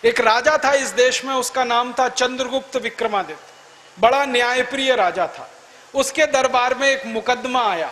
एक राजा था इस देश में, उसका नाम था चंद्रगुप्त विक्रमादित्य। बड़ा न्यायप्रिय राजा था। उसके दरबार में एक मुकदमा आया।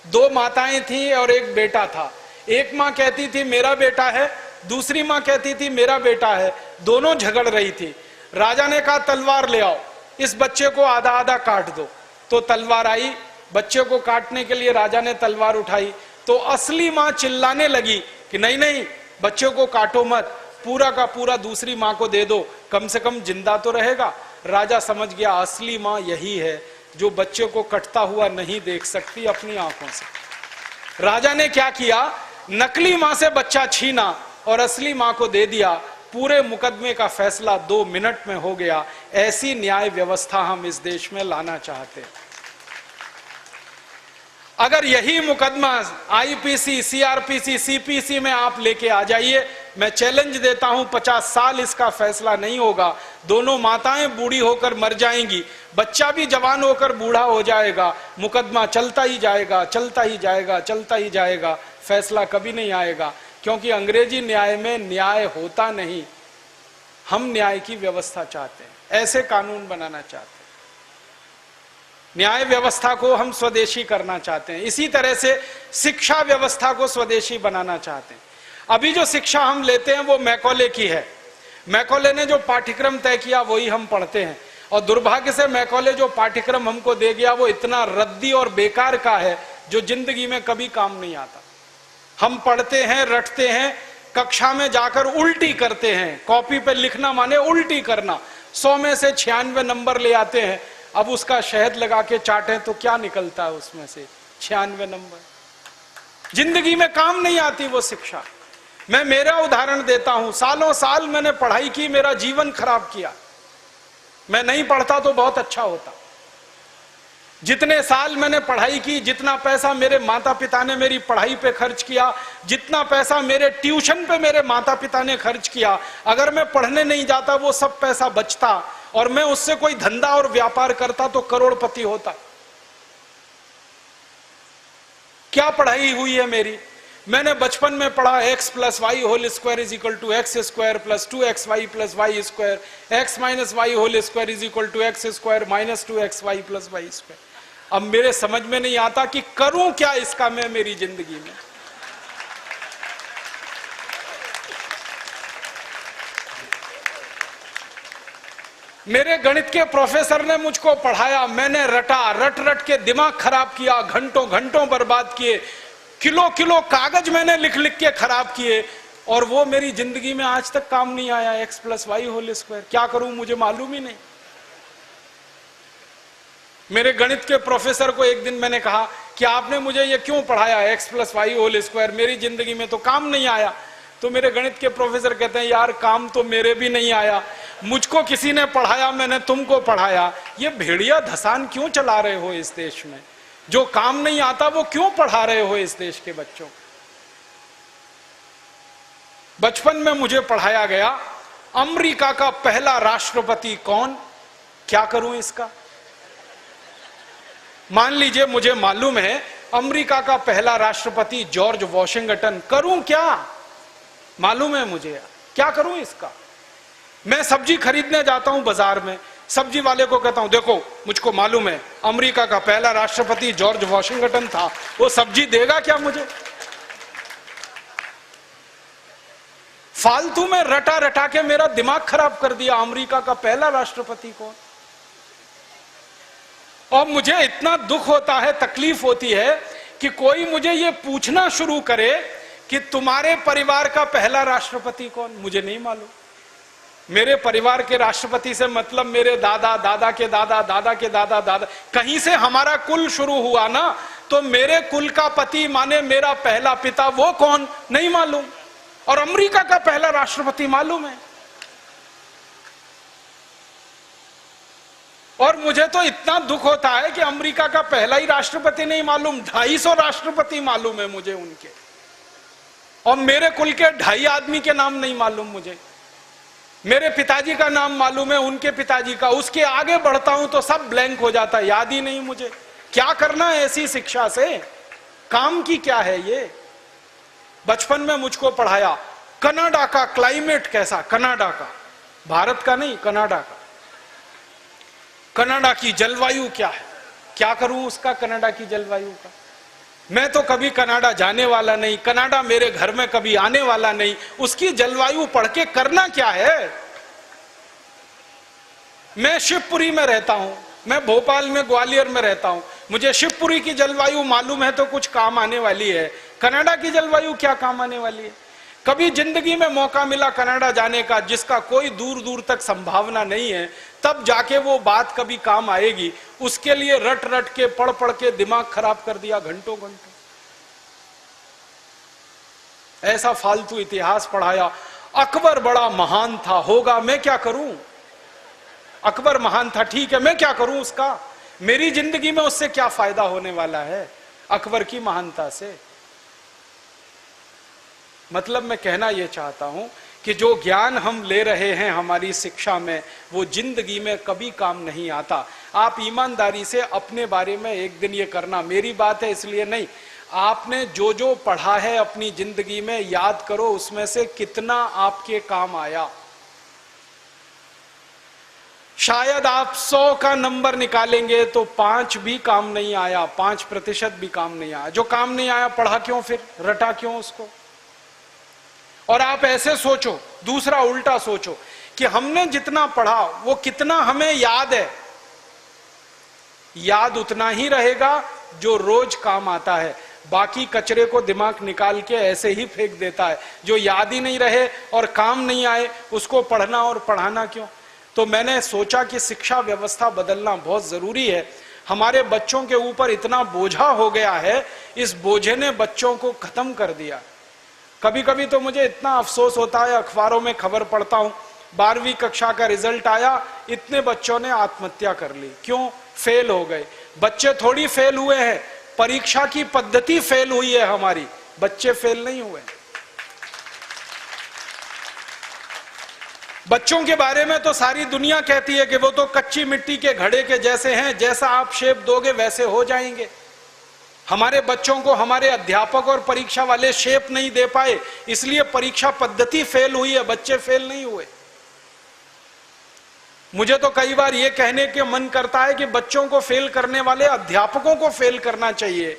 दो माताएं थीं और एक बेटा था। एक माँ कहती थी मेरा बेटा है, दूसरी माँ कहती थी मेरा बेटा है। दोनों झगड़ रही थी। राजा ने कहा तलवार ले आओ, इस बच्चे को आधा आधा काट दो। तो तलवार आई, बच्चे को काटने के लिए राजा ने तलवार उठाई तो असली माँ चिल्लाने लगी कि नहीं नहीं, बच्चे को काटो मत, पूरा का पूरा दूसरी माँ को दे दो, कम से कम जिंदा तो रहेगा। राजा समझ गया असली माँ यही है जो बच्चे को कटता हुआ नहीं देख सकती अपनी आंखों से। राजा ने क्या किया, नकली माँ से बच्चा छीना और असली माँ को दे दिया। पूरे मुकदमे का फैसला 2 मिनट में हो गया। ऐसी न्याय व्यवस्था हम इस देश में लाना चाहते हैं। अगर यही मुकदमा आईपीसी, सीआरपीसी, सीपीसी में आप लेके आ जाइए, मैं चैलेंज देता हूं 50 साल इसका फैसला नहीं होगा। दोनों माताएं बूढ़ी होकर मर जाएंगी, बच्चा भी जवान होकर बूढ़ा हो जाएगा, मुकदमा चलता ही जाएगा, चलता ही जाएगा, चलता ही जाएगा, फैसला कभी नहीं आएगा। क्योंकि अंग्रेजी न्याय में न्याय होता नहीं। हम न्याय की व्यवस्था चाहते हैं, ऐसे कानून बनाना चाहते हैं। न्याय व्यवस्था को हम स्वदेशी करना चाहते हैं। इसी तरह से शिक्षा व्यवस्था को स्वदेशी बनाना चाहते हैं। अभी जो शिक्षा हम लेते हैं वो मैकॉले की है। मैकॉले ने जो पाठ्यक्रम तय किया वही हम पढ़ते हैं, और दुर्भाग्य से मैकॉले जो पाठ्यक्रम हमको दे गया वो इतना रद्दी और बेकार का है जो जिंदगी में कभी काम नहीं आता। हम पढ़ते हैं, रटते हैं, कक्षा में जाकर उल्टी करते हैं। कॉपी पे लिखना माने उल्टी करना। 100 में से 96 नंबर ले आते हैं। अब उसका शहद लगा के चाटें तो क्या निकलता है उसमें से? 96 नंबर। जिंदगी में काम नहीं आती वो शिक्षा। मैं मेरा उदाहरण देता हूं, सालों साल मैंने पढ़ाई की, मेरा जीवन खराब किया। मैं नहीं पढ़ता तो बहुत अच्छा होता। जितने साल मैंने पढ़ाई की, जितना पैसा मेरे माता पिता ने मेरी पढ़ाई पे खर्च किया, जितना पैसा मेरे ट्यूशन पे मेरे माता पिता ने खर्च किया, अगर मैं पढ़ने नहीं जाता वो सब पैसा बचता और मैं उससे कोई धंधा और व्यापार करता तो करोड़पति होता। क्या पढ़ाई हुई है मेरी? मैंने बचपन में पढ़ा x + y whole square is equal to x square plus 2xy plus y square, x minus y whole square is equal to x square minus 2xy plus y square. अब मेरे समझ में नहीं आता कि करूं क्या इसका मैं मेरी जिंदगी में। मेरे गणित के प्रोफेसर ने मुझको पढ़ाया, मैंने रटा, रट रट के दिमाग खराब किया, घंटों घंटों बर्बाद किए, किलो किलो कागज मैंने लिख लिख के खराब किए, और वो मेरी जिंदगी में आज तक काम नहीं आया। x + y होल स्क्वायर क्या करूं मुझे मालूम ही नहीं। मेरे गणित के प्रोफेसर को एक दिन मैंने कहा कि आपने मुझे ये क्यों पढ़ाया x + y होल स्क्वायर, मेरी जिंदगी में तो काम नहीं आया। तो मेरे गणित के प्रोफेसर कहते हैं यार काम तो मेरे भी नहीं आया, मुझको किसी ने पढ़ाया, मैंने तुमको पढ़ाया। ये भेड़िया धसान क्यों चला रहे हो इस देश में? जो काम नहीं आता वो क्यों पढ़ा रहे हो इस देश के बच्चों? बचपन में मुझे पढ़ाया गया अमेरिका का पहला राष्ट्रपति कौन, क्या करूं इसका? मान लीजिए मुझे मालूम है अमेरिका का पहला राष्ट्रपति जॉर्ज वॉशिंगटन, करूं क्या? मालूम है मुझे, क्या करूं इसका? मैं सब्जी खरीदने जाता हूं बाजार में, सब्जी वाले को कहता हूं देखो मुझको मालूम है अमेरिका का पहला राष्ट्रपति जॉर्ज वॉशिंगटन था, वो सब्जी देगा क्या मुझे? फालतू में रटा रटा के मेरा दिमाग खराब कर दिया। अमेरिका का पहला राष्ट्रपति कौन? और मुझे इतना दुख होता है, तकलीफ होती है कि कोई मुझे ये पूछना शुरू करे कि तुम्हारे परिवार का पहला राष्ट्रपति कौन? मुझे नहीं मालूम। मेरे परिवार के राष्ट्रपति से मतलब मेरे दादा, दादा के दादा, दादा के दादा, दादा, कहीं से हमारा कुल शुरू हुआ ना, तो मेरे कुल का पति माने मेरा पहला पिता, वो कौन नहीं मालूम। और अमेरिका का पहला राष्ट्रपति मालूम है। और मुझे तो इतना दुख होता है कि अमेरिका का पहला ही राष्ट्रपति नहीं मालूम, 250 राष्ट्रपति मालूम है मुझे उनके, और मेरे कुल के 2.5 आदमी के नाम नहीं मालूम मुझे। मेरे पिताजी का नाम मालूम है, उनके पिताजी का, उसके आगे बढ़ता हूं तो सब ब्लैंक हो जाता है, याद ही नहीं मुझे। क्या करना है ऐसी शिक्षा से? काम की क्या है ये? बचपन में मुझको पढ़ाया कनाडा का क्लाइमेट कैसा, कनाडा का, भारत का नहीं, कनाडा का। कनाडा की जलवायु क्या है, क्या करूं उसका, कनाडा की जलवायु का। मैं तो कभी कनाडा जाने वाला नहीं, कनाडा मेरे घर में कभी आने वाला नहीं, उसकी जलवायु पढ़ के करना क्या है। मैं शिवपुरी में रहता हूं, मैं भोपाल में, ग्वालियर में रहता हूं, मुझे शिवपुरी की जलवायु मालूम है तो कुछ काम आने वाली है, कनाडा की जलवायु क्या काम आने वाली है। कभी जिंदगी में मौका मिला कनाडा जाने का, जिसका कोई दूर दूर तक संभावना नहीं है, तब जाके वो बात कभी काम आएगी। उसके लिए रट रट के, पढ़ पढ़ के दिमाग खराब कर दिया घंटों घंटों, ऐसा फालतू इतिहास पढ़ाया। अकबर बड़ा महान था, होगा, मैं क्या करूं। अकबर महान था, ठीक है, मैं क्या करूं उसका, मेरी जिंदगी में उससे क्या फायदा होने वाला है अकबर की महानता से। मतलब मैं कहना यह चाहता हूं कि जो ज्ञान हम ले रहे हैं हमारी शिक्षा में, वो जिंदगी में कभी काम नहीं आता। आप ईमानदारी से अपने बारे में एक दिन ये करना, मेरी बात है इसलिए नहीं, आपने जो जो पढ़ा है अपनी जिंदगी में याद करो, उसमें से कितना आपके काम आया। शायद आप 100 का नंबर निकालेंगे तो 5 भी काम नहीं आया, 5% भी काम नहीं आया। जो काम नहीं आया पढ़ा क्यों, फिर रटा क्यों उसको। और आप ऐसे सोचो, दूसरा उल्टा सोचो कि हमने जितना पढ़ा वो कितना हमें याद है। याद उतना ही रहेगा जो रोज काम आता है, बाकी कचरे को दिमाग निकाल के ऐसे ही फेंक देता है। जो याद ही नहीं रहे और काम नहीं आए, उसको पढ़ना और पढ़ाना क्यों। तो मैंने सोचा कि शिक्षा व्यवस्था बदलना बहुत जरूरी है। हमारे बच्चों के ऊपर इतना बोझा हो गया है, इस बोझे ने बच्चों को खत्म कर दिया। कभी कभी तो मुझे इतना अफसोस होता है, अखबारों में खबर पढ़ता हूं, 12वीं कक्षा का रिजल्ट आया, इतने बच्चों ने आत्महत्या कर ली। क्यों, फेल हो गए। बच्चे थोड़ी फेल हुए हैं, परीक्षा की पद्धति फेल हुई है हमारी, बच्चे फेल नहीं हुए। बच्चों के बारे में तो सारी दुनिया कहती है कि वो तो कच्ची मिट्टी के घड़े के जैसे हैं, जैसा आप शेप दोगे वैसे हो जाएंगे। हमारे बच्चों को हमारे अध्यापक और परीक्षा वाले शेप नहीं दे पाए, इसलिए परीक्षा पद्धति फेल हुई है, बच्चे फेल नहीं हुए। मुझे तो कई बार यह कहने के मन करता है कि बच्चों को फेल करने वाले अध्यापकों को फेल करना चाहिए,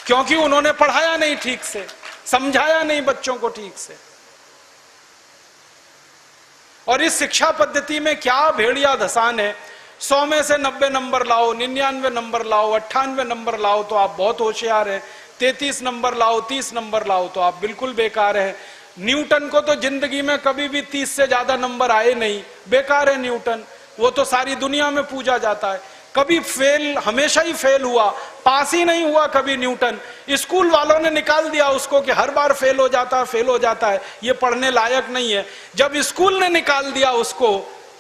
क्योंकि उन्होंने पढ़ाया नहीं ठीक से, समझाया नहीं बच्चों को ठीक से। और इस शिक्षा पद्धति में क्या भेड़िया धसान है। 100 में से 90 नंबर लाओ, 99 नंबर लाओ, 98 नंबर लाओ तो आप बहुत होशियार हैं, 33 नंबर लाओ, 30 नंबर लाओ तो आप बिल्कुल बेकार हैं। न्यूटन को तो जिंदगी में कभी भी 30 से ज्यादा नंबर आए नहीं, बेकार है न्यूटन, वो तो सारी दुनिया में पूजा जाता है। कभी फेल, हमेशा ही फेल हुआ, पास ही नहीं हुआ कभी न्यूटन। स्कूल वालों ने निकाल दिया उसको कि हर बार फेल हो जाता है, फेल हो जाता है, ये पढ़ने लायक नहीं है। जब स्कूल ने निकाल दिया उसको,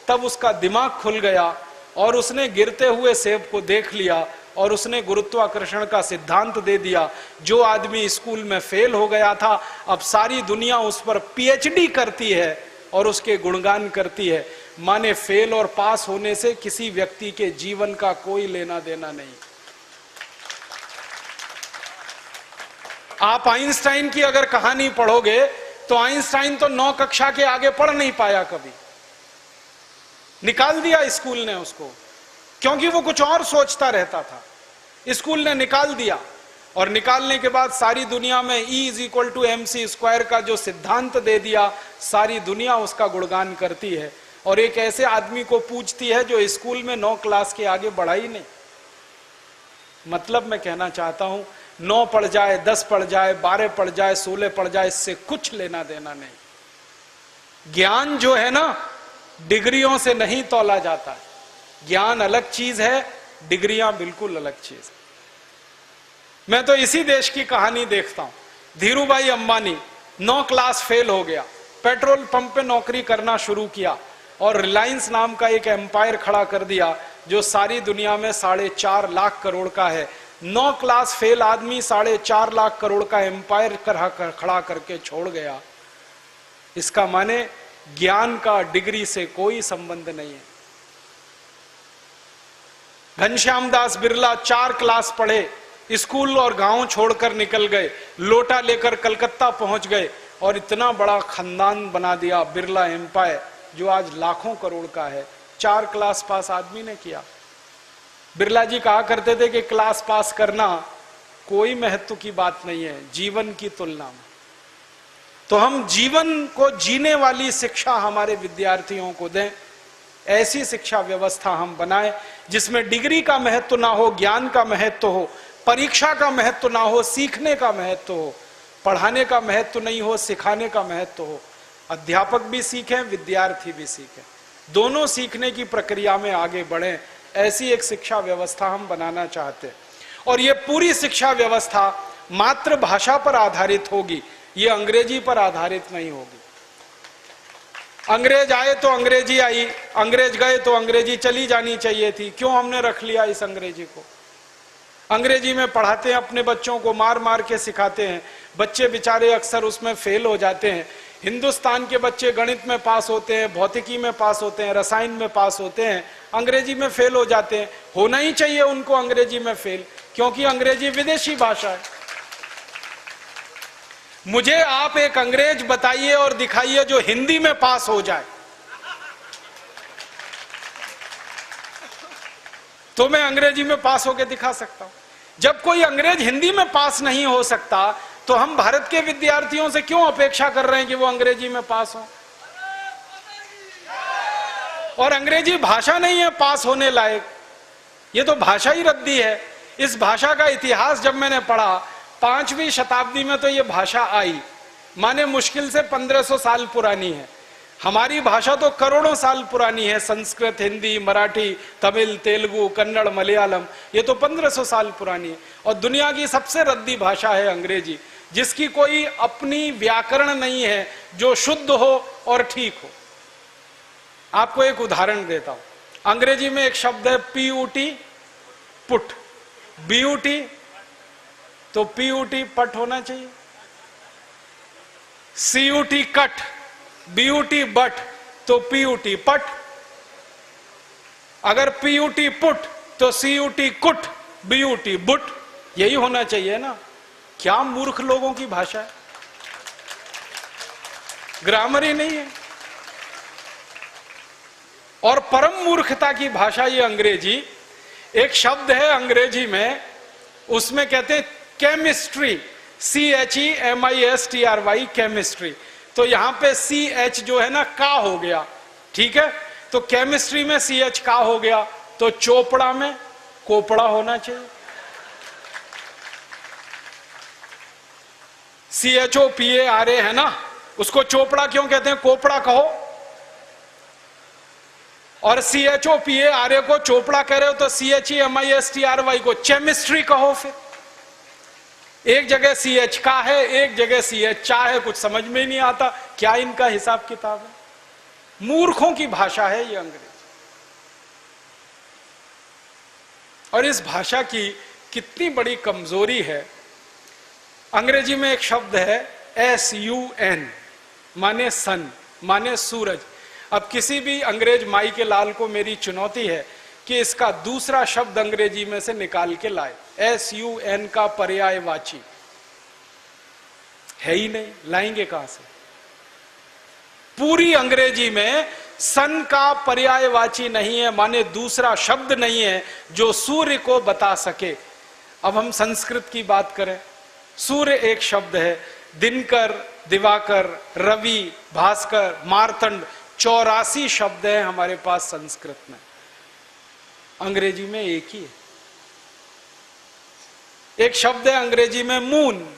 तब उसका दिमाग खुल गया और उसने गिरते हुए सेब को देख लिया और उसने गुरुत्वाकर्षण का सिद्धांत दे दिया। जो आदमी स्कूल में फेल हो गया था, अब सारी दुनिया उस पर पीएचडी करती है और उसके गुणगान करती है। माने फेल और पास होने से किसी व्यक्ति के जीवन का कोई लेना देना नहीं। आप आइंस्टाइन की अगर कहानी पढ़ोगे तो आइंस्टाइन तो 9 कक्षा के आगे पढ़ नहीं पाया कभी, निकाल दिया स्कूल ने उसको, क्योंकि वो कुछ और सोचता रहता था। स्कूल ने निकाल दिया और निकालने के बाद सारी दुनिया में E=mc² का जो सिद्धांत दे दिया, सारी दुनिया उसका गुणगान करती है और एक ऐसे आदमी को पूछती है जो स्कूल में 9 क्लास के आगे बढ़ा ही नहीं। मतलब मैं कहना चाहता हूं, 9 पढ़ जाए, 10 पढ़ जाए, 12 पढ़ जाए, 16 पढ़ जाए, इससे कुछ लेना देना नहीं। ज्ञान जो है ना, डिग्रियों से नहीं तौला जाता है। ज्ञान अलग चीज है, डिग्रियां बिल्कुल अलग चीज है। मैं तो इसी देश की कहानी देखता हूं। धीरूभाई अंबानी 9 क्लास फेल हो गया, पेट्रोल पंप पे नौकरी करना शुरू किया और रिलायंस नाम का एक एम्पायर खड़ा कर दिया जो सारी दुनिया में 4.5 लाख करोड़ का है। 9 क्लास फेल आदमी 4.5 लाख करोड़ का एम्पायर खड़ा करके छोड़ गया। इसका माने ज्ञान का डिग्री से कोई संबंध नहीं है। घनश्याम दास बिरला 4 क्लास पढ़े, स्कूल और गांव छोड़कर निकल गए, लोटा लेकर कलकत्ता पहुंच गए, और इतना बड़ा खानदान बना दिया बिरला एम्पायर, जो आज लाखों करोड़ का है। 4 क्लास पास आदमी ने किया। बिरला जी कहा करते थे कि क्लास पास करना कोई महत्व की बात नहीं है जीवन की तुलना में। तो हम जीवन को जीने वाली शिक्षा हमारे विद्यार्थियों को दें, ऐसी शिक्षा व्यवस्था हम बनाएं जिसमें डिग्री का महत्व ना हो, ज्ञान का महत्व हो, परीक्षा का महत्व ना हो, सीखने का महत्व हो, पढ़ाने का महत्व नहीं हो, सिखाने का महत्व हो। अध्यापक भी सीखें, विद्यार्थी भी सीखें, दोनों सीखने की प्रक्रिया में आगे बढ़ें। ऐसी एक शिक्षा व्यवस्था हम बनाना चाहते हैं। और ये पूरी शिक्षा व्यवस्था मातृभाषा पर आधारित होगी, ये अंग्रेजी पर आधारित नहीं होगी। अंग्रेज आए तो अंग्रेजी आई, अंग्रेज गए तो अंग्रेजी चली जानी चाहिए थी। क्यों हमने रख लिया इस अंग्रेजी को? अंग्रेजी में पढ़ाते हैं अपने बच्चों को, मार मार के सिखाते हैं, बच्चे बेचारे अक्सर उसमें फेल हो जाते हैं। हिंदुस्तान के बच्चे गणित में पास होते हैं, भौतिकी में पास होते हैं, रसायन में पास होते हैं, अंग्रेजी में फेल हो जाते हैं। होना ही चाहिए उनको अंग्रेजी में फेल, क्योंकि अंग्रेजी विदेशी भाषा है। मुझे आप एक अंग्रेज बताइए और दिखाइए जो हिंदी में पास हो जाए, तो मैं अंग्रेजी में पास होकर दिखा सकता हूं। जब कोई अंग्रेज हिंदी में पास नहीं हो सकता, तो हम भारत के विद्यार्थियों से क्यों अपेक्षा कर रहे हैं कि वो अंग्रेजी में पास हो? और अंग्रेजी भाषा नहीं है पास होने लायक, ये तो भाषा ही रद्दी है। इस भाषा का इतिहास जब मैंने पढ़ा, 5वीं शताब्दी में तो ये भाषा आई, माने मुश्किल से 1500 साल पुरानी है। हमारी भाषा तो करोड़ों साल पुरानी है। संस्कृत, हिंदी, मराठी, तमिल, तेलुगु, कन्नड़, मलयालम, ये तो 1500 साल पुरानी है। और दुनिया की सबसे रद्दी भाषा है अंग्रेजी, जिसकी कोई अपनी व्याकरण नहीं है जो शुद्ध हो और ठीक हो। आपको एक उदाहरण देता हूं। अंग्रेजी में एक शब्द है PUT, पुट, BUT, तो PUT पट होना चाहिए। CUT कट, BUT बट, तो PUT पट। अगर PUT पुट तो CUT कुट, BUT बुट, यही होना चाहिए ना। क्या मूर्ख लोगों की भाषा है, ग्रामर ही नहीं है। और परम मूर्खता की भाषा ये अंग्रेजी। एक शब्द है अंग्रेजी में, उसमें कहते हैं केमिस्ट्री, CHEMISTRY, केमिस्ट्री। तो यहां पे CH जो है ना का हो गया, ठीक है। तो केमिस्ट्री में CH का हो गया, तो चोपड़ा में कोपड़ा होना चाहिए। CHOPARA है ना, उसको चोपड़ा क्यों कहते हैं? कोपड़ा कहो। और CHOPARA को चोपड़ा कह रहे हो तो CHEMISTRY को चेमिस्ट्री कहो। फिर एक जगह CH का है, एक जगह CH चा है, कुछ समझ में ही नहीं आता क्या इनका हिसाब किताब है। मूर्खों की भाषा है ये अंग्रेजी। और इस भाषा की कितनी बड़ी कमजोरी है। अंग्रेजी में एक शब्द है SUN, माने सन, माने सूरज। अब किसी भी अंग्रेज माई के लाल को मेरी चुनौती है कि इसका दूसरा शब्द अंग्रेजी में से निकाल के लाए। SUN का पर्यायवाची है ही नहीं, लाएंगे कहां से? पूरी अंग्रेजी में सन का पर्यायवाची नहीं है, माने दूसरा शब्द नहीं है जो सूर्य को बता सके। अब हम संस्कृत की बात करें, सूर्य एक शब्द है, दिनकर, दिवाकर, रवि, भास्कर, मार्तंड, 84 शब्द हैं हमारे पास संस्कृत में। अंग्रेजी में एक ही है। एक शब्द है अंग्रेजी में मून,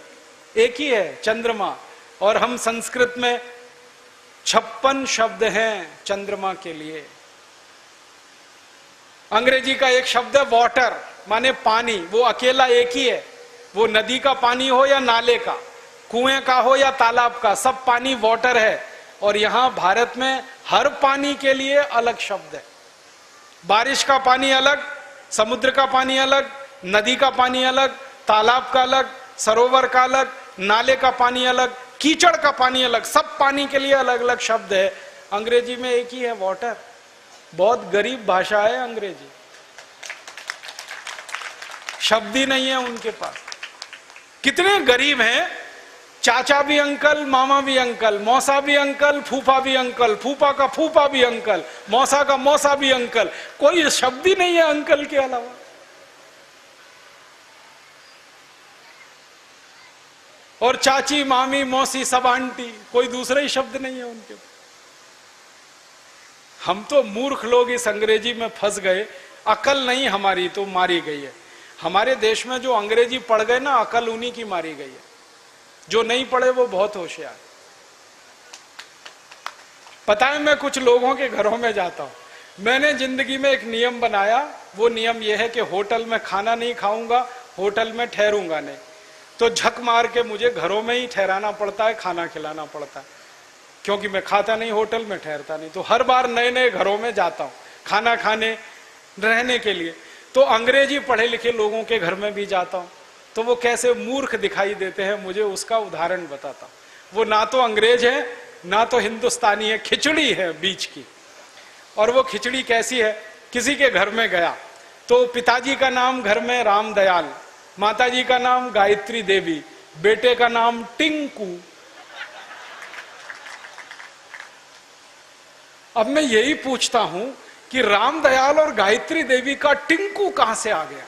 एक ही है, चंद्रमा। और हम संस्कृत में 56 शब्द हैं चंद्रमा के लिए। अंग्रेजी का एक शब्द है वाटर, माने पानी, वो अकेला एक ही है। वो नदी का पानी हो या नाले का, कुएं का हो या तालाब का, सब पानी वाटर है। और यहां भारत में हर पानी के लिए अलग शब्द है। बारिश का पानी अलग, समुद्र का पानी अलग, नदी का पानी अलग, तालाब का अलग, सरोवर का अलग, नाले का पानी अलग, कीचड़ का पानी अलग, सब पानी के लिए अलग अलग शब्द है। अंग्रेजी में एक ही है, वाटर। बहुत गरीब भाषा है अंग्रेजी, शब्द ही नहीं है उनके पास। कितने गरीब हैं, चाचा भी अंकल, मामा भी अंकल, मौसा भी अंकल, फूफा भी अंकल, फूफा का फूफा भी अंकल, मौसा का मौसा भी अंकल, कोई शब्द ही नहीं है अंकल के अलावा। और चाची, मामी, मौसी सब आंटी, कोई दूसरा ही शब्द नहीं है उनके। हम तो मूर्ख लोग इस अंग्रेजी में फंस गए, अकल नहीं हमारी तो मारी गई है। हमारे देश में जो अंग्रेजी पढ़ गए ना, अकल उन्हीं की मारी गई है। जो नहीं पढ़े वो बहुत होशियार। पता है, मैं कुछ लोगों के घरों में जाता हूं। मैंने जिंदगी में एक नियम बनाया, वो नियम यह है कि होटल में खाना नहीं खाऊंगा, होटल में ठहरूंगा नहीं। तो झक मार के मुझे घरों में ही ठहराना पड़ता है, खाना खिलाना पड़ता है, क्योंकि मैं खाता नहीं, होटल में ठहरता नहीं। तो हर बार नए नए घरों में जाता हूं खाना खाने, रहने के लिए। तो अंग्रेजी पढ़े लिखे लोगों के घर में भी जाता हूं, तो वो कैसे मूर्ख दिखाई देते हैं, मुझे उसका उदाहरण बताता हूं। वो ना तो अंग्रेज है ना तो हिंदुस्तानी है, खिचड़ी है बीच की। और वो खिचड़ी कैसी है, किसी के घर में गया तो पिताजी का नाम घर में रामदयाल, माताजी का नाम गायत्री देवी, बेटे का नाम टिंकू। अब मैं यही पूछता हूं कि रामदयाल और गायत्री देवी का टिंकू कहां से आ गया?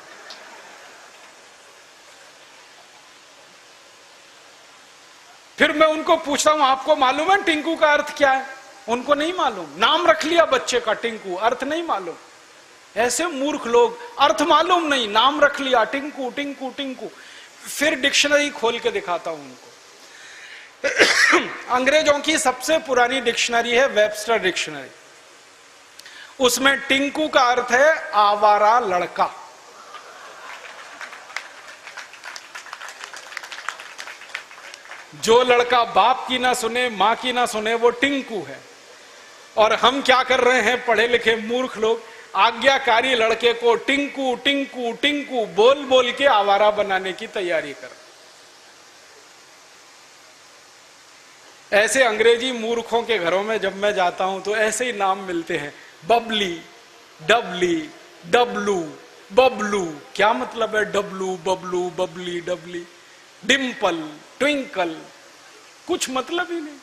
फिर मैं उनको पूछता हूं, आपको मालूम है टिंकू का अर्थ क्या है? उनको नहीं मालूम। नाम रख लिया बच्चे का टिंकू, अर्थ नहीं मालूम। ऐसे मूर्ख लोग, अर्थ मालूम नहीं, नाम रख लिया टिंकू टिंकू टिंकू। फिर डिक्शनरी खोल के दिखाता हूं उनको। अंग्रेजों की सबसे पुरानी डिक्शनरी है वेबस्टर डिक्शनरी। उसमें टिंकू का अर्थ है आवारा लड़का। जो लड़का बाप की ना सुने, मां की ना सुने, वो टिंकू है। और हम क्या कर रहे हैं, पढ़े लिखे मूर्ख लोग, आज्ञाकारी लड़के को टिंकू टिंकू टिंकू बोल बोल के आवारा बनाने की तैयारी कर। ऐसे अंग्रेजी मूर्खों के घरों में जब मैं जाता हूं तो ऐसे ही नाम मिलते हैं, बबली, डबली, डब्लू, बबलू। क्या मतलब है डब्लू, बबलू, बबली, डबली? डिम्पल, ट्विंकल, कुछ मतलब ही नहीं।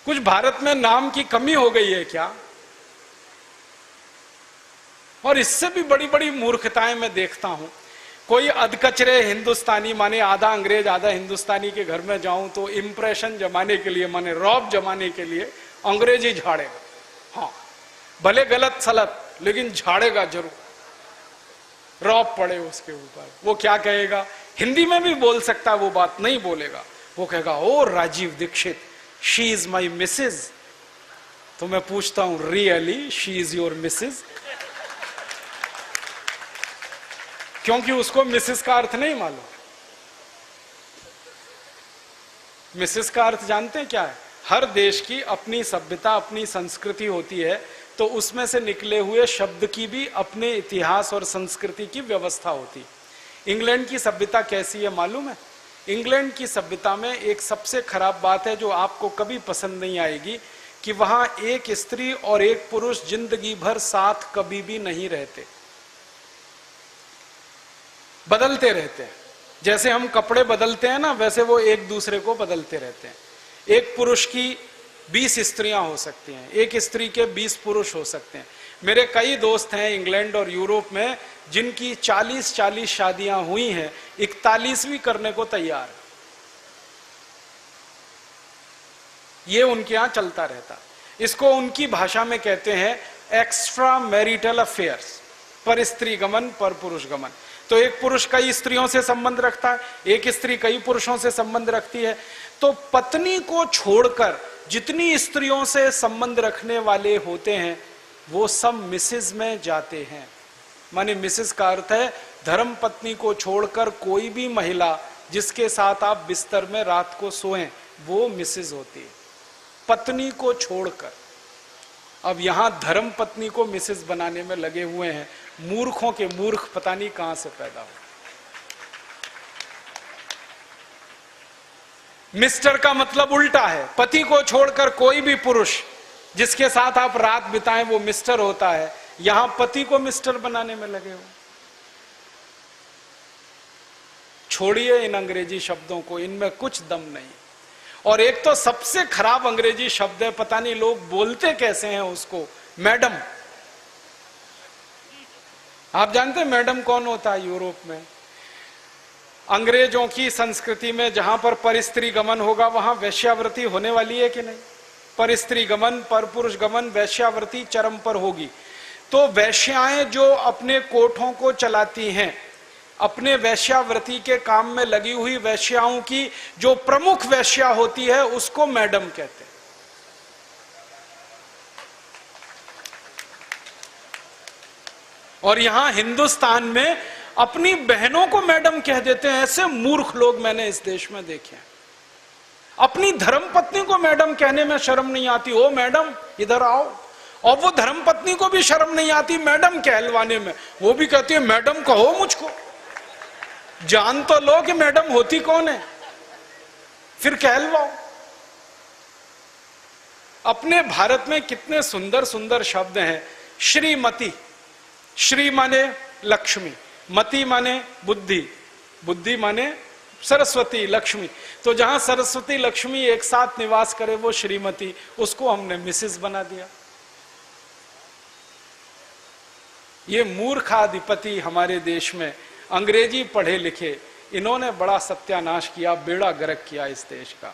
कुछ भारत में नाम की कमी हो गई है क्या? और इससे भी बड़ी बड़ी मूर्खताएं मैं देखता हूं। कोई अधकचरे हिंदुस्तानी, माने आधा अंग्रेज आधा हिंदुस्तानी के घर में जाऊं तो इंप्रेशन जमाने के लिए, माने रौब जमाने के लिए अंग्रेजी झाड़ेगा। हाँ, भले गलत सलत, लेकिन झाड़ेगा जरूर, रौब पड़े उसके ऊपर। वो क्या कहेगा, हिंदी में भी बोल सकता है, वो बात नहीं बोलेगा। वो कहेगा, oh Rajiv Dikshit, she is my missus. तो मैं पूछता हूं, really she is your missus? क्योंकि उसको मिसेस का अर्थ नहीं मालूम। मिसेस का अर्थ जानते हैं क्या है? हर देश की अपनी सभ्यता, अपनी संस्कृति होती है, तो उसमें से निकले हुए शब्द की भी अपने इतिहास और संस्कृति की व्यवस्था होती है। इंग्लैंड की सभ्यता कैसी है मालूम है? इंग्लैंड की सभ्यता में एक सबसे खराब बात है जो आपको कभी पसंद नहीं आएगी, कि वहां एक स्त्री और एक पुरुष जिंदगी भर साथ कभी भी नहीं रहते, बदलते रहते हैं। जैसे हम कपड़े बदलते हैं ना, वैसे वो एक दूसरे को बदलते रहते हैं। एक पुरुष की 20 स्त्रियां हो सकती हैं, एक स्त्री के 20 पुरुष हो सकते हैं। मेरे कई दोस्त हैं इंग्लैंड और यूरोप में जिनकी 40-40 शादियां हुई हैं, 41वीं करने को तैयार है। ये उनके यहां चलता रहता। इसको उनकी भाषा में कहते हैं एक्स्ट्रा मैरिटल अफेयर्स, पर स्त्री गमन पर पुरुष गमन। तो एक पुरुष कई स्त्रियों से संबंध रखता है, एक स्त्री कई पुरुषों से संबंध रखती है। तो पत्नी को छोड़कर जितनी स्त्रियों से संबंध रखने वाले होते हैं वो सब मिसेज में जाते हैं। माने मिसेज का अर्थ है धर्म पत्नी को छोड़कर कोई भी महिला जिसके साथ आप बिस्तर में रात को सोएं, वो मिसेज होती है, पत्नी को छोड़कर। अब यहां धर्म पत्नी को मिसेज बनाने में लगे हुए हैं। मूर्खों के मूर्ख पता नहीं कहां से पैदा हो। मिस्टर का मतलब उल्टा है, पति को छोड़कर कोई भी पुरुष जिसके साथ आप रात बिताएं वो मिस्टर होता है। यहां पति को मिस्टर बनाने में लगे हो। छोड़िए इन अंग्रेजी शब्दों को, इनमें कुछ दम नहीं। और एक तो सबसे खराब अंग्रेजी शब्द है, पता नहीं लोग बोलते कैसे हैं उसको, मैडम। आप जानते हैं मैडम कौन होता है? यूरोप में अंग्रेजों की संस्कृति में जहां पर परस्त्री गमन होगा वहां वैश्यावृत्ति होने वाली है कि नहीं? परस्त्री गमन, परपुरुष गमन, वैश्यावृत्ति चरम पर होगी। तो वैश्याएं जो अपने कोठों को चलाती हैं, अपने वैश्यावृत्ति के काम में लगी हुई वैश्याओं की जो प्रमुख वैश्या होती है उसको मैडम कहते हैं। और यहां हिंदुस्तान में अपनी बहनों को मैडम कह देते हैं। ऐसे मूर्ख लोग मैंने इस देश में देखे हैं। अपनी धर्मपत्नी को मैडम कहने में शर्म नहीं आती, ओ मैडम इधर आओ। और वो धर्मपत्नी को भी शर्म नहीं आती मैडम कहलवाने में, वो भी कहती है मैडम कहो मुझको। जान तो लो कि मैडम होती कौन है, फिर कहलवाओ। अपने भारत में कितने सुंदर सुंदर शब्द हैं। श्रीमती, श्री माने लक्ष्मी, मति माने बुद्धि, बुद्धि माने सरस्वती, लक्ष्मी। तो जहां सरस्वती लक्ष्मी एक साथ निवास करे वो श्रीमती, उसको हमने मिसेस बना दिया। ये मूर्खाधिपति हमारे देश में अंग्रेजी पढ़े लिखे, इन्होंने बड़ा सत्यानाश किया, बेड़ा गर्क किया इस देश का।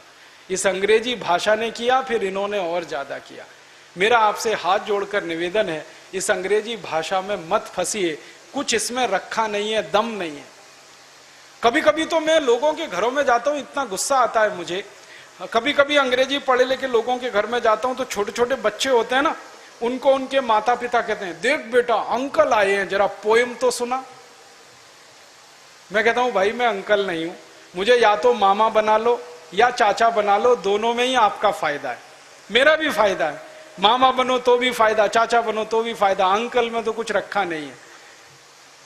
इस अंग्रेजी भाषा ने किया, फिर इन्होंने और ज्यादा किया। मेरा आपसे हाथ जोड़कर निवेदन है, इस अंग्रेजी भाषा में मत फंसिए, कुछ इसमें रखा नहीं है, दम नहीं है। कभी कभी तो मैं लोगों के घरों में जाता हूं, इतना गुस्सा आता है मुझे। कभी कभी अंग्रेजी पढ़े लिखे लोगों के घर में जाता हूं तो छोटे छोटे बच्चे होते हैं ना, उनको उनके माता पिता कहते हैं देख बेटा अंकल आए हैं, जरा पोएम तो सुना। मैं कहता हूं भाई मैं अंकल नहीं हूं, मुझे या तो मामा बना लो या चाचा बना लो, दोनों में ही आपका फायदा है, मेरा भी फायदा है। मामा बनो तो भी फायदा, चाचा बनो तो भी फायदा, अंकल में तो कुछ रखा नहीं है।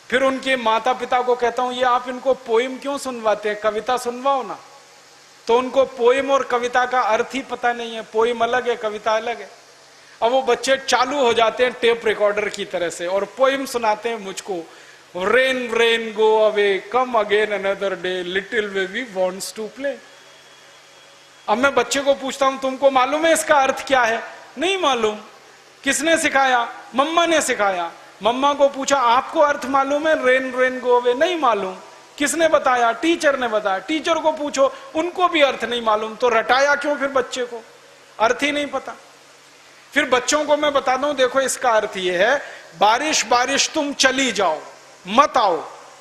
फिर उनके माता पिता को कहता हूं ये आप इनको पोएम क्यों सुनवाते हैं, कविता सुनवाओ ना। तो उनको पोएम और कविता का अर्थ ही पता नहीं है, पोएम अलग है कविता अलग है। अब वो बच्चे चालू हो जाते हैं टेप रिकॉर्डर की तरह से और पोएम सुनाते हैं मुझको, rain rain go away come again another day little baby wants to play. अब मैं बच्चे को पूछता हूं तुमको मालूम है इसका अर्थ क्या है? नहीं मालूम। किसने सिखाया? मम्मा ने सिखाया। मम्मा को पूछा आपको अर्थ मालूम है रेन रेन गो अवे? नहीं मालूम। किसने बताया? टीचर ने बताया। टीचर को पूछो, उनको भी अर्थ नहीं मालूम। तो रटाया क्यों फिर बच्चे को? अर्थ ही नहीं पता। फिर बच्चों को मैं बताता हूं देखो इसका अर्थ ये है, बारिश बारिश तुम चली जाओ मत आओ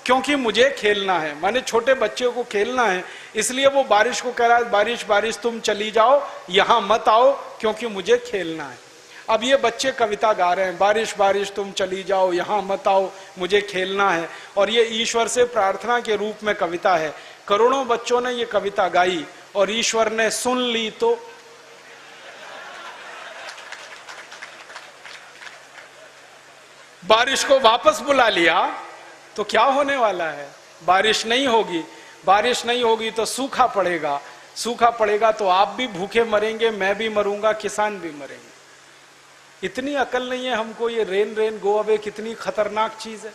क्योंकि मुझे खेलना है। माने छोटे बच्चे को खेलना है, इसलिए वो बारिश को कह रहा है बारिश बारिश तुम चली जाओ, यहां मत आओ क्योंकि मुझे खेलना है। अब ये बच्चे कविता गा रहे हैं, बारिश बारिश तुम चली जाओ, यहां मत आओ, मुझे खेलना है। और ये ईश्वर से प्रार्थना के रूप में कविता है। करोड़ों बच्चों ने ये कविता गाई और ईश्वर ने सुन ली तो बारिश को वापस बुला लिया। तो क्या होने वाला है? बारिश नहीं होगी। बारिश नहीं होगी तो सूखा पड़ेगा। सूखा पड़ेगा तो आप भी भूखे मरेंगे, मैं भी मरूंगा, किसान भी मरेंगे। इतनी अकल नहीं है हमको, ये रेन रेन गो अवे कितनी खतरनाक चीज है।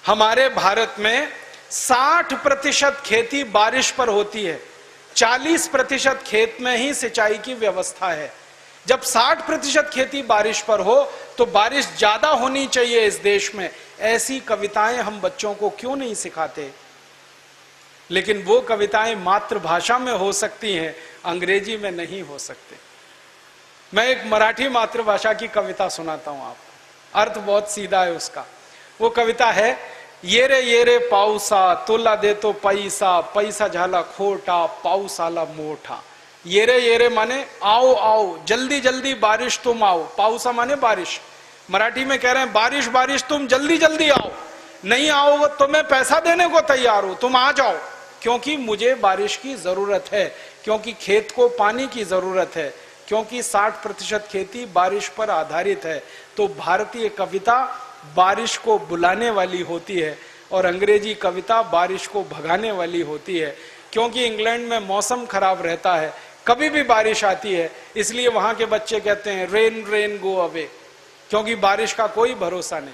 हमारे भारत में 60% खेती बारिश पर होती है, 40% खेत में ही सिंचाई की व्यवस्था है। जब 60% खेती बारिश पर हो तो बारिश ज्यादा होनी चाहिए इस देश में। ऐसी कविताएं हम बच्चों को क्यों नहीं सिखाते? लेकिन वो कविताएं मातृभाषा में हो सकती हैं, अंग्रेजी में नहीं हो सकते। मैं एक मराठी मातृभाषा की कविता सुनाता हूं आपको, अर्थ बहुत सीधा है उसका। वो कविता है, ये रे पाऊसा तुला देतो पैसा, पैसा झाला खोटा पाऊस आला मोठा। ये रे माने आओ आओ, जल्दी जल्दी बारिश तुम आओ। पाऊसा माने बारिश। मराठी में कह रहे हैं बारिश बारिश तुम जल्दी जल्दी आओ, नहीं आओ तो मैं पैसा देने को तैयार हूं, तुम आ जाओ क्योंकि मुझे बारिश की जरूरत है, क्योंकि खेत को पानी की जरूरत है, क्योंकि 60% खेती बारिश पर आधारित है। तो भारतीय कविता बारिश को बुलाने वाली होती है और अंग्रेजी कविता बारिश को भगाने वाली होती है। क्योंकि इंग्लैंड में मौसम खराब रहता है, कभी भी बारिश आती है, इसलिए वहां के बच्चे कहते हैं रेन रेन गो अवे, क्योंकि बारिश का कोई भरोसा नहीं।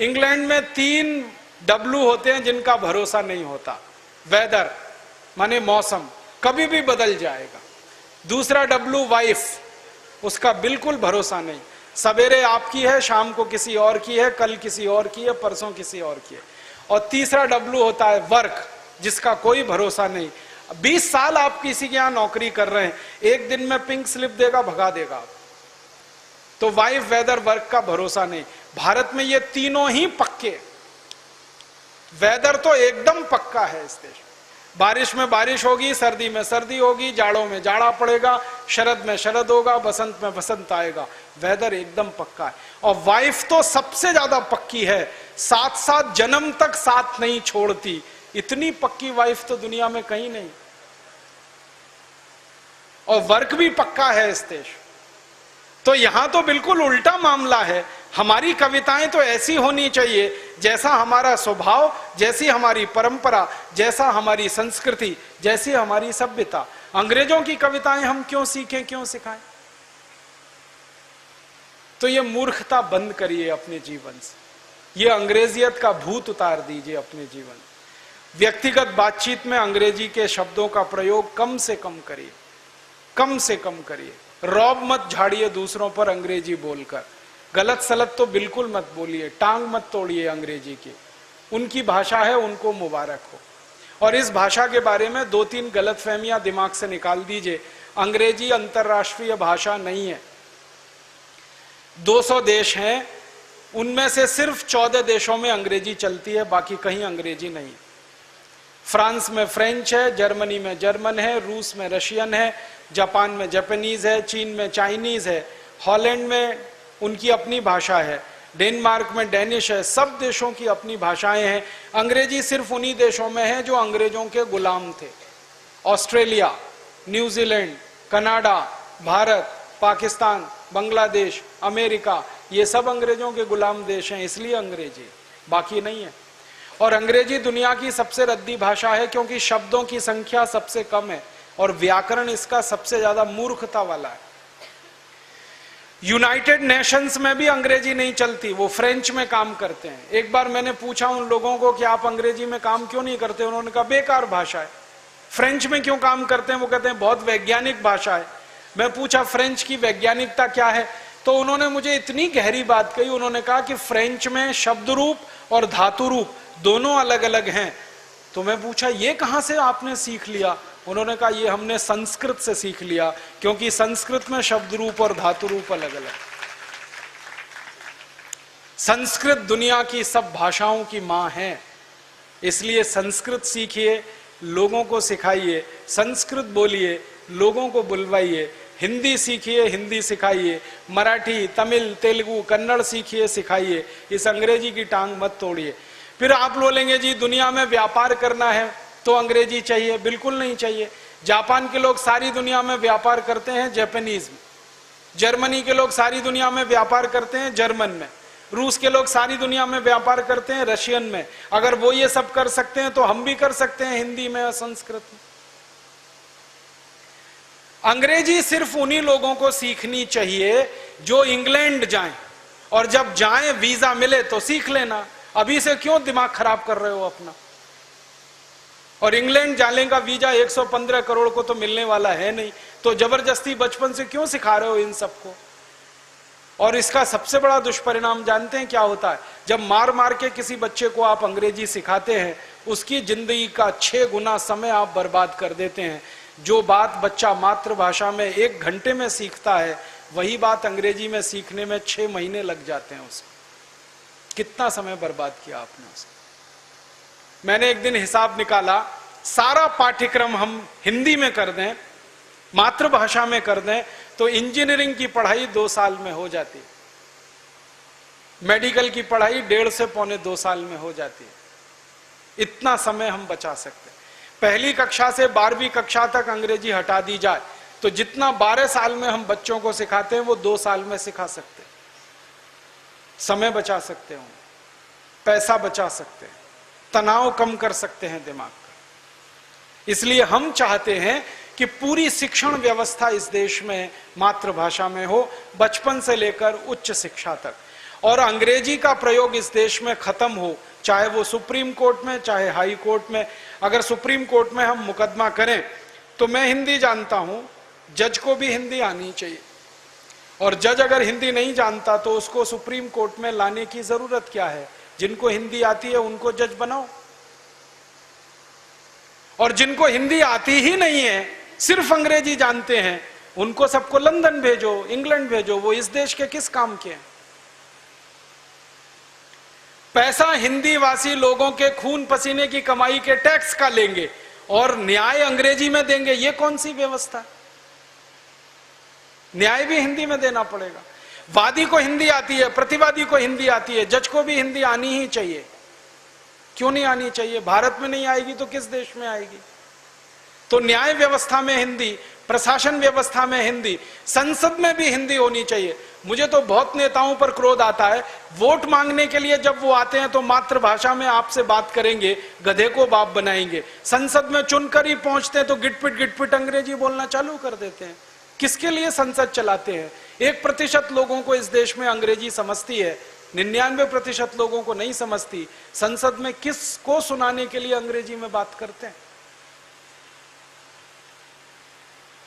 इंग्लैंड में 3 W होते हैं जिनका भरोसा नहीं होता। वेदर माने मौसम, कभी भी बदल जाएगा। दूसरा W वाइफ, उसका बिल्कुल भरोसा नहीं, सवेरे आपकी है, शाम को किसी और की है, कल किसी और की है, परसों किसी और की है। और तीसरा W होता है वर्क, जिसका कोई भरोसा नहीं। 20 साल आप किसी के यहां नौकरी कर रहे हैं, एक दिन में पिंक स्लिप देगा, भगा देगा। तो वाइफ, वेदर, वर्क का भरोसा नहीं। भारत में ये तीनों ही पक्के। वेदर तो एकदम पक्का है इस देश। बारिश में बारिश होगी, सर्दी में सर्दी होगी, जाड़ों में जाड़ा पड़ेगा, शरद में शरद होगा, बसंत में बसंत आएगा। वेदर एकदम पक्का है। और वाइफ तो सबसे ज्यादा पक्की है, 7-7 जन्म तक साथ नहीं छोड़ती। इतनी पक्की वाइफ तो दुनिया में कहीं नहीं। और वर्क भी पक्का है इस देश। तो यहां तो बिल्कुल उल्टा मामला है। हमारी कविताएं तो ऐसी होनी चाहिए जैसा हमारा स्वभाव, जैसी हमारी परंपरा, जैसा हमारी संस्कृति, जैसी हमारी सभ्यता। अंग्रेजों की कविताएं हम क्यों सीखें, क्यों सिखाएं? तो ये मूर्खता बंद करिए अपने जीवन से। ये अंग्रेजियत का भूत उतार दीजिए अपने जीवन। व्यक्तिगत बातचीत में अंग्रेजी के शब्दों का प्रयोग कम से कम करिए, कम से कम करिए। रौब मत झाड़िए दूसरों पर अंग्रेजी बोलकर। गलत सलत तो बिल्कुल मत बोलिए, टांग मत तोड़िए अंग्रेजी की। उनकी भाषा है, उनको मुबारक हो। और इस भाषा के बारे में 2-3 गलतफहमियां दिमाग से निकाल दीजिए। अंग्रेजी अंतर्राष्ट्रीय भाषा नहीं है। 200 देश हैं, उनमें से सिर्फ 14 देशों में अंग्रेजी चलती है, बाकी कहीं अंग्रेजी नहीं। फ्रांस में फ्रेंच है, जर्मनी में जर्मन है, रूस में रशियन है, जापान में जापानीज है, चीन में चाइनीज है, हॉलैंड में उनकी अपनी भाषा है, डेनमार्क में डेनिश है। सब देशों की अपनी भाषाएं हैं। अंग्रेजी सिर्फ उन्हीं देशों में है जो अंग्रेजों के गुलाम थे। Australia, New Zealand, Canada, Bharat, Pakistan, Bangladesh, America, ये सब अंग्रेजों के गुलाम देश हैं, इसलिए अंग्रेजी, बाकी नहीं है। और अंग्रेजी दुनिया की सबसे रद्दी भाषा है क्योंकि शब्दों की संख्या सबसे कम है और व्याकरण इसका सबसे ज्यादा मूर्खता वाला है। यूनाइटेड नेशंस में भी अंग्रेजी नहीं चलती, वो फ्रेंच में काम करते हैं। एक बार मैंने पूछा उन लोगों को कि आप अंग्रेजी में काम क्यों नहीं करते, उन्होंने कहा बेकार भाषा है। फ्रेंच में क्यों काम करते हैं, वो कहते हैं बहुत वैज्ञानिक भाषा है। मैं पूछा फ्रेंच की वैज्ञानिकता क्या है, तो उन्होंने मुझे इतनी गहरी बात कही। उन्होंने कहा कि फ्रेंच में शब्द रूप और धातु रूप दोनों अलग अलग हैं। तो मैं पूछा ये कहां से आपने सीख लिया? उन्होंने कहा ये हमने संस्कृत से सीख लिया, क्योंकि संस्कृत में शब्द रूप और धातु रूप अलग अलग। संस्कृत दुनिया की सब भाषाओं की मां है, इसलिए संस्कृत सीखिए, लोगों को सिखाइए। संस्कृत बोलिए, लोगों को बुलवाइए। हिंदी सीखिए, हिंदी सिखाइए। मराठी, तमिल, तेलुगु, कन्नड़ सीखिए, सिखाइए। इस अंग्रेजी की टांग मत तोड़िए। फिर आप बोलेंगे जी दुनिया में व्यापार करना है तो अंग्रेजी चाहिए। बिल्कुल नहीं चाहिए। जापान के लोग सारी दुनिया में व्यापार करते हैं जापानीज में, जर्मनी के लोग सारी दुनिया में व्यापार करते हैं जर्मन में, रूस के लोग सारी दुनिया में व्यापार करते हैं रशियन में। अगर वो ये सब कर सकते हैं तो हम भी कर सकते हैं हिंदी में और संस्कृत में। अंग्रेजी सिर्फ उन्हीं लोगों को सीखनी चाहिए जो इंग्लैंड जाएं, और जब जाएं वीजा मिले तो सीख लेना। अभी से क्यों दिमाग खराब कर रहे हो अपना? और इंग्लैंड जाने का वीजा 115 करोड़ को तो मिलने वाला है नहीं, तो जबरदस्ती बचपन से क्यों सिखा रहे हो इन सबको? और इसका सबसे बड़ा दुष्परिणाम जानते हैं क्या होता है? जब मार मार के किसी बच्चे को आप अंग्रेजी सिखाते हैं, उसकी जिंदगी का 6 गुना समय आप बर्बाद कर देते हैं। जो बात बच्चा मातृभाषा में 1 घंटे में सीखता है, वही बात अंग्रेजी में सीखने में 6 महीने लग जाते हैं उसको। कितना समय बर्बाद किया आपने उसका? मैंने एक दिन हिसाब निकाला, सारा पाठ्यक्रम हम हिंदी में कर दें, मातृभाषा में कर दें, तो इंजीनियरिंग की पढ़ाई 2 साल में हो जाती है। मेडिकल की पढ़ाई 1.5 से पौने 2 साल में हो जाती है। इतना समय हम बचा सकते हैं। पहली कक्षा से 12वीं कक्षा तक अंग्रेजी हटा दी जाए तो जितना 12 साल में हम बच्चों को सिखाते हैं वो 2 साल में सिखा सकते हैं। समय बचा सकते हैं, पैसा बचा सकते हैं, तनाव कम कर सकते हैं दिमाग का। इसलिए हम चाहते हैं कि पूरी शिक्षण व्यवस्था इस देश में मातृभाषा में हो, बचपन से लेकर उच्च शिक्षा तक। और अंग्रेजी का प्रयोग इस देश में खत्म हो, चाहे वो सुप्रीम कोर्ट में चाहे हाई कोर्ट में। अगर सुप्रीम कोर्ट में हम मुकदमा करें तो मैं हिंदी जानता हूं, जज को भी हिंदी आनी चाहिए, और जज अगर हिंदी नहीं जानता तो उसको सुप्रीम कोर्ट में लाने की जरूरत क्या है? जिनको हिंदी आती है उनको जज बनाओ, और जिनको हिंदी आती ही नहीं है, सिर्फ अंग्रेजी जानते हैं, उनको सबको लंदन भेजो, इंग्लैंड भेजो। वो इस देश के किस काम के हैं? पैसा हिंदी वासी लोगों के खून पसीने की कमाई के टैक्स का लेंगे और न्याय अंग्रेजी में देंगे। ये कौन सी व्यवस्था? न्याय भी हिंदी में देना पड़ेगा। वादी को हिंदी आती है, प्रतिवादी को हिंदी आती है, जज को भी हिंदी आनी ही चाहिए। क्यों नहीं आनी चाहिए? भारत में नहीं आएगी तो किस देश में आएगी? तो न्याय व्यवस्था में हिंदी, प्रशासन व्यवस्था में हिंदी, संसद में भी हिंदी होनी चाहिए। मुझे तो बहुत नेताओं पर क्रोध आता है, वोट मांगने के लिए जब वो आते हैं तो मातृभाषा में आपसे बात करेंगे, गधे को बाप बनाएंगे। संसद में चुनकर ही पहुंचते हैं तो गिटपिट अंग्रेजी बोलना चालू कर देते हैं। किसके लिए संसद चलाते हैं? 1% लोगों को इस देश में अंग्रेजी समझती है, 99% लोगों को नहीं समझती। संसद में किसको सुनाने के लिए अंग्रेजी में बात करते हैं?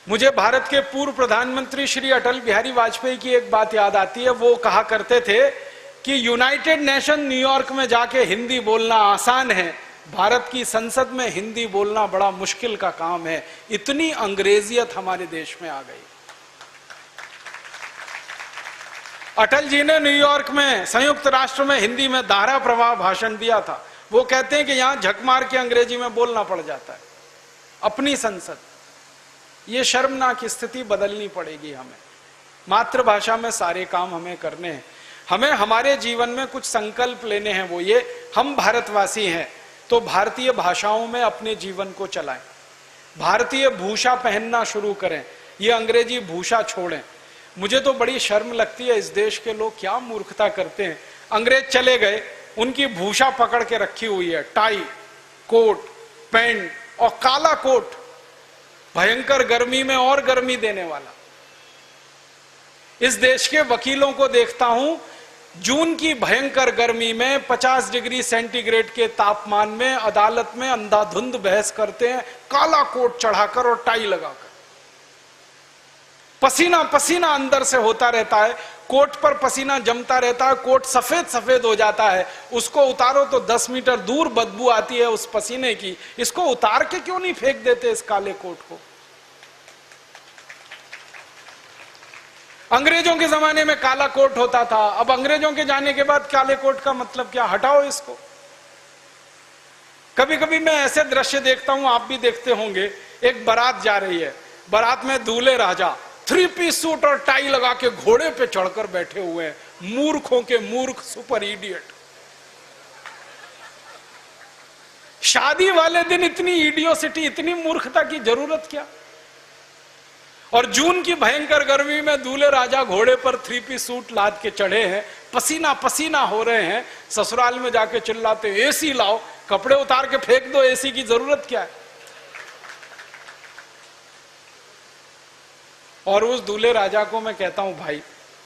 मुझे भारत के पूर्व प्रधानमंत्री श्री अटल बिहारी वाजपेयी की एक बात याद आती है। वो कहा करते थे कि यूनाइटेड नेशन न्यूयॉर्क में जाके हिंदी बोलना आसान है, भारत की संसद में हिंदी बोलना बड़ा मुश्किल का काम है। इतनी अंग्रेजियत हमारे देश में आ गई। अटल जी ने न्यूयॉर्क में, संयुक्त राष्ट्र में हिंदी में धारा प्रवाह भाषण दिया था। वो कहते हैं कि यहां झक मार के अंग्रेजी में बोलना पड़ जाता है, अपनी संसद। ये शर्मनाक स्थिति बदलनी पड़ेगी हमें। मातृभाषा में सारे काम हमें करने हैं। हमें हमारे जीवन में कुछ संकल्प लेने हैं। वो ये, हम भारतवासी हैं तो भारतीय भाषाओं में अपने जीवन को चलाएं, भारतीय भूषा पहनना शुरू करें, ये अंग्रेजी भूषा छोड़ें। मुझे तो बड़ी शर्म लगती है, इस देश के लोग क्या मूर्खता करते हैं। अंग्रेज चले गए, उनकी भूषा पकड़ के रखी हुई है, टाई, कोट, पैंट और काला कोट, भयंकर गर्मी में और गर्मी देने वाला। इस देश के वकीलों को देखता हूं, जून की भयंकर गर्मी में 50 डिग्री सेंटीग्रेड के तापमान में अदालत में अंधाधुंध बहस करते हैं, काला कोट चढ़ाकर और टाई लगाकर। पसीना पसीना अंदर से होता रहता है, कोट पर पसीना जमता रहता है, कोट सफेद सफेद हो जाता है। उसको उतारो तो 10 मीटर दूर बदबू आती है उस पसीने की। इसको उतार के क्यों नहीं फेंक देते इस काले कोट को? अंग्रेजों के जमाने में काला कोट होता था, अब अंग्रेजों के जाने के बाद काले कोट का मतलब क्या? हटाओ इसको। कभी कभी मैं ऐसे दृश्य देखता हूं, आप भी देखते होंगे। एक बारात जा रही है, बारात में दूल्हे राजा 3 पीस सूट और टाई लगा के घोड़े पे चढ़कर बैठे हुए हैं। मूर्खों के मूर्ख, सुपर इडियट। शादी वाले दिन इतनी इडियोसिटी, इतनी मूर्खता की जरूरत क्या? और जून की भयंकर गर्मी में दूल्हे राजा घोड़े पर 3 पीस सूट लाद के चढ़े हैं, पसीना पसीना हो रहे हैं। ससुराल में जाके चिल्लाते, एसी लाओ, कपड़े उतार के फेंक दो, एसी की जरूरत क्या है? और उस दूल्हे राजा को मैं कहता हूं, भाई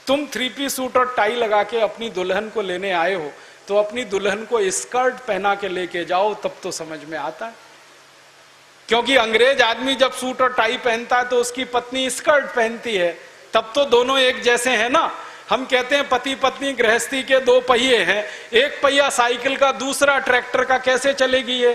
तुम 3 पीस सूट और टाई लगा के अपनी दुल्हन को लेने आए हो, तो अपनी दुल्हन को स्कर्ट पहना के लेके जाओ, तब तो समझ में आता है। क्योंकि अंग्रेज आदमी जब सूट और टाई पहनता है तो उसकी पत्नी स्कर्ट पहनती है, तब तो दोनों एक जैसे हैं ना। हम कहते हैं पति पत्नी गृहस्थी के 2 पहिए हैं, एक पहिया साइकिल का, दूसरा ट्रैक्टर का, कैसे चलेगी ये?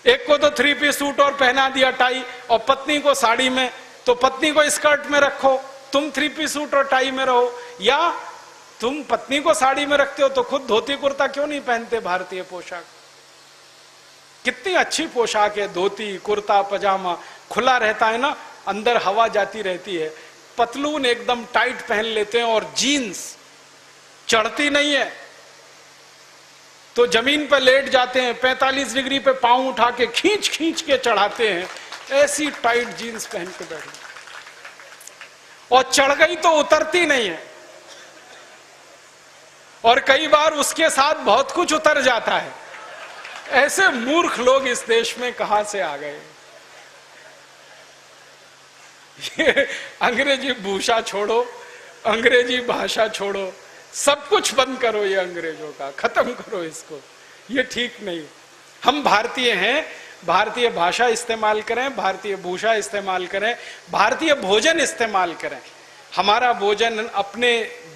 एक को तो 3 पीस सूट और पहना दिया टाई, और पत्नी को साड़ी में, तो पत्नी को स्कर्ट में रखो, तुम 3 पीस सूट और टाई में रहो। या तुम पत्नी को साड़ी में रखते हो तो खुद धोती कुर्ता क्यों नहीं पहनते? भारतीय पोशाक कितनी अच्छी पोशाक है, धोती कुर्ता पजामा खुला रहता है ना, अंदर हवा जाती रहती है। पतलून एकदम टाइट पहन लेते हैं और जीन्स चढ़ती नहीं है तो जमीन पर लेट जाते हैं, 45 डिग्री पे पांव उठा के खींच खींच के चढ़ाते हैं। ऐसी टाइट जीन्स पहन के बैठे, और चढ़ गई तो उतरती नहीं है, और कई बार उसके साथ बहुत कुछ उतर जाता है। ऐसे मूर्ख लोग इस देश में कहां से आ गए? ये अंग्रेजी भूषा छोड़ो, अंग्रेजी भाषा छोड़ो, सब कुछ बंद करो, ये अंग्रेजों का खत्म करो इसको, ये ठीक नहीं। हम भारतीय हैं, भारतीय भाषा इस्तेमाल करें, भारतीय भूषा इस्तेमाल करें, भारतीय भोजन इस्तेमाल करें। हमारा भोजन अपने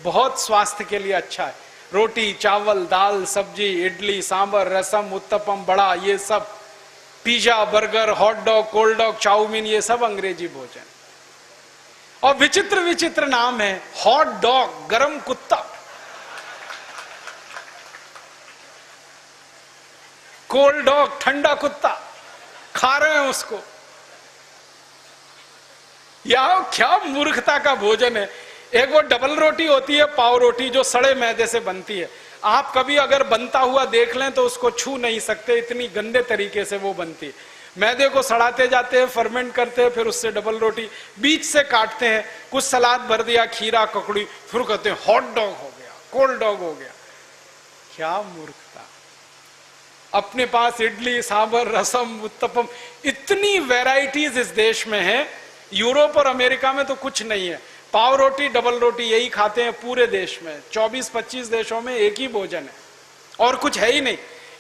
बहुत स्वास्थ्य के लिए अच्छा है। रोटी, चावल, दाल, सब्जी, इडली, सांभर, रसम, उत्तपम, बड़ा, ये सब, pizza, burger, hot dog, cold dog, chow mein, ये सब अंग्रेजी भोजन। और विचित्र विचित्र नाम है, हॉट डॉग, गरम कुत्ता, कोल्ड डॉग, ठंडा कुत्ता, खा रहे हैं उसको। यह क्या मूर्खता का भोजन है। एक वो डबल रोटी होती है, पाव रोटी, जो सड़े मैदे से बनती है। आप कभी अगर बनता हुआ देख लें तो उसको छू नहीं सकते, इतनी गंदे तरीके से वो बनती है। मैदे को सड़ाते जाते हैं, फर्मेंट करते हैं, फिर उससे डबल रोटी बीच से काटते हैं, कुछ सलाद भर दिया, खीरा, ककड़ी, फिर कहते हैं हॉट डॉग हो गया, कोल्ड डॉग हो गया। क्या मूर्खता। अपने पास इडली, सांभर, रसम, उत्तपम, इतनी वैरायटीज इस देश में है। यूरोप और अमेरिका में तो कुछ नहीं है। पाव रोटी, डबल रोटी, यही खाते हैं पूरे देश में। 24-25 देशों में एक ही भोजन है और कुछ है ही नहीं।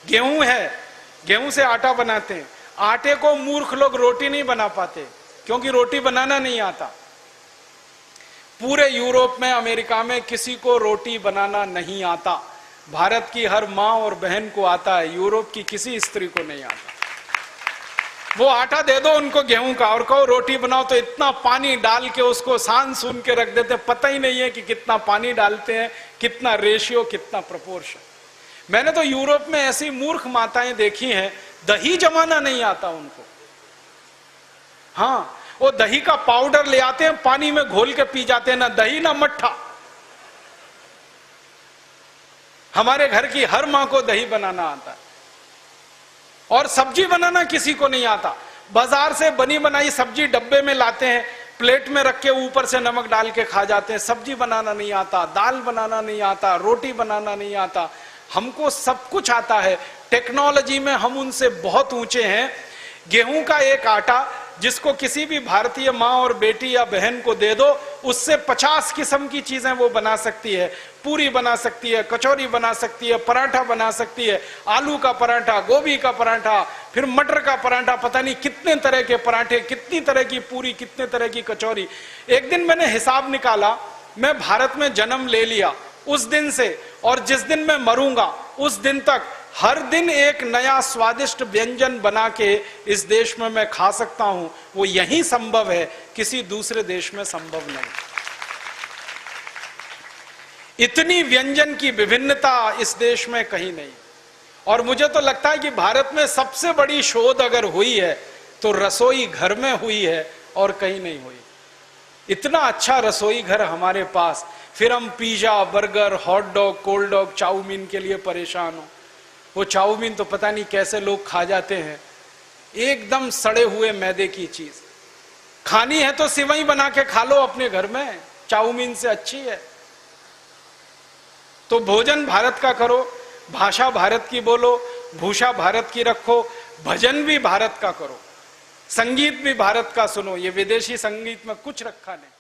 गेहूं है, गेहूं से आटा बनाते हैं। आटे को मूर्ख लोग रोटी नहीं बना पाते, क्योंकि रोटी बनाना नहीं आता। पूरे यूरोप में, अमेरिका में किसी को रोटी बनाना नहीं आता। भारत की हर माँ और बहन को आता है, यूरोप की किसी स्त्री को नहीं आता। वो आटा दे दो उनको गेहूं का और कहो रोटी बनाओ, तो इतना पानी डाल के उसको सान सून के रख देते, पता ही नहीं है कि कितना पानी डालते हैं, कितना रेशियो, कितना प्रपोर्शन। मैंने तो यूरोप में ऐसी मूर्ख माताएं देखी हैं, दही जमाना नहीं आता उनको। हाँ, वो दही का पाउडर ले आते हैं, पानी में घोल के पी जाते हैं, ना दही ना मट्ठा। हमारे घर की हर मां को दही बनाना आता है, और सब्जी बनाना किसी को नहीं आता। बाजार से बनी बनाई सब्जी डब्बे में लाते हैं, प्लेट में रख के ऊपर से नमक डाल के खा जाते हैं। सब्जी बनाना नहीं आता, दाल बनाना नहीं आता, रोटी बनाना नहीं आता। हमको सब कुछ आता है। टेक्नोलॉजी में हम उनसे बहुत ऊंचे हैं। गेहूं का एक आटा जिसको किसी भी भारतीय माँ और बेटी या बहन को दे दो, उससे 50 किस्म की चीजें वो बना सकती है। पूरी बना सकती है, कचौरी बना सकती है, पराठा बना सकती है, आलू का पराठा, गोभी का पराठा, फिर मटर का पराठा, पता नहीं कितने तरह के पराठे, कितनी तरह की पूरी, कितने तरह की कचौरी। एक दिन मैंने हिसाब निकाला, मैं भारत में जन्म ले लिया उस दिन से, और जिस दिन मैं मरूंगा उस दिन तक हर दिन एक नया स्वादिष्ट व्यंजन बना के इस देश में मैं खा सकता हूं। वो यही संभव है, किसी दूसरे देश में संभव नहीं। इतनी व्यंजन की विभिन्नता इस देश में कहीं नहीं। और मुझे तो लगता है कि भारत में सबसे बड़ी शोध अगर हुई है तो रसोई घर में हुई है, और कहीं नहीं हुई। इतना अच्छा रसोई घर हमारे पास, फिर हम pizza, burger, hot dog, cold dog, chow mein के लिए परेशान हो। वो चाउमीन तो पता नहीं कैसे लोग खा जाते हैं, एकदम सड़े हुए मैदे की चीज। खानी है तो सिवई बना के खा लो अपने घर में, चाउमीन से अच्छी है। तो भोजन भारत का करो, भाषा भारत की बोलो, भूषा भारत की रखो, भजन भी भारत का करो, संगीत भी भारत का सुनो। ये विदेशी संगीत में कुछ रखा नहीं।